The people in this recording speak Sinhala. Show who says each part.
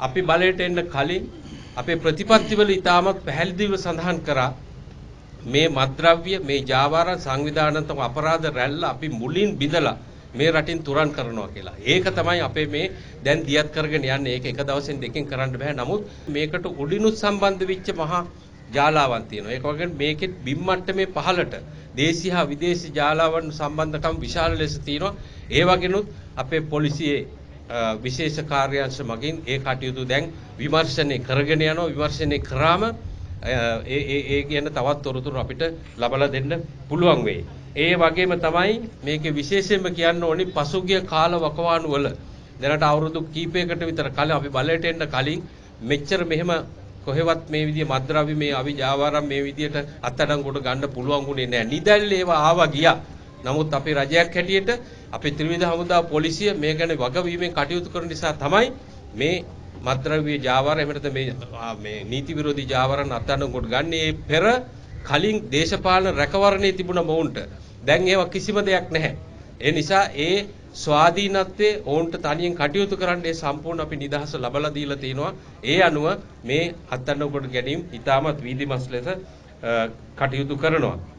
Speaker 1: අපි බලයට එන්න කලින් අපේ ප්‍රතිපත්තිවල ඉතාමත් පැහැදිලිව සඳහන් කරා මේ මත්ද්‍රව්‍ය මේ ජාවාරම් සංවිධානාත්මක අපරාධ රැල්ල අපි මුලින් බිඳලා මේ රටින් තුරන් කරනවා කියලා. ඒක තමයි අපේ මේ දැන් දියත් කරගෙන යන්නේ. ඒක එක දවසෙන් දෙකකින් කරන්න බෑ. නමුත් මේකට උඩිනුත් සම්බන්ධ වෙච්ච මහා ජාලාවන් තියෙනවා. ඒක වගේම මේකෙත් බිම් මට්ටමේ පහළට දේශීය හා විදේශී ජාලාවන් සම්බන්ධකම් විශාල ලෙස තියෙනවා. ඒ වගේනුත් අපේ පොලිසියේ විශේෂ කාර්යාංශ මගින් ඒ කටයුතු දැන් විමර්ශනය කරගෙන යනවා. විමර්ශනය කරාම ඒ කියන තවත් තොරතුරු අපිට ලබා දෙන්න පුළුවන් වෙයි. ඒ වගේම තමයි මේකේ විශේෂයෙන්ම කියන්න ඕනි පසුගිය කාල වකවානු වල දැනට අවුරුදු කීපයකට විතර කලින් අපි බලයට එන්න කලින් මෙච්චර මෙහෙම කොහෙවත් මේ විදිය මත්ද්‍රව්‍ය මේ අවිජාවාරම් මේ විදියට අත්අඩංගුවට ගන්න පුළුවන් වුණේ නැහැ. නිදැල්ල ඒවා ආවා ගියා. නමුත් අපේ රජයක් හැටියට අපේ ත්‍රිවිධ හමුදා පොලිසිය මේ ගැන වගවීමෙන් කටයුතු කරන නිසා තමයි මේ මත්ද්‍රව්‍ය ජාවාර එහෙම නැත්නම් මේ නීති විරෝධී ජාවාරන් අත්අඩංගුවට ගන්න. ඒ පෙර කලින් දේශපාලන රැකවරණයේ තිබුණ මොවුන්ට දැන් ඒවා කිසිම දෙයක් නැහැ. ඒ නිසා ඒ ස්වාධීනත්වයේ ඔවුන්ට තනියෙන් කටයුතු කරන්න ඒ සම්පූර්ණ අපි නිදහස ලබලා දීලා තිනවා. ඒ අනුව මේ අත්අඩංගුවට ගැනීම ඉතාමත් වීදිමත් ලෙස කටයුතු කරනවා.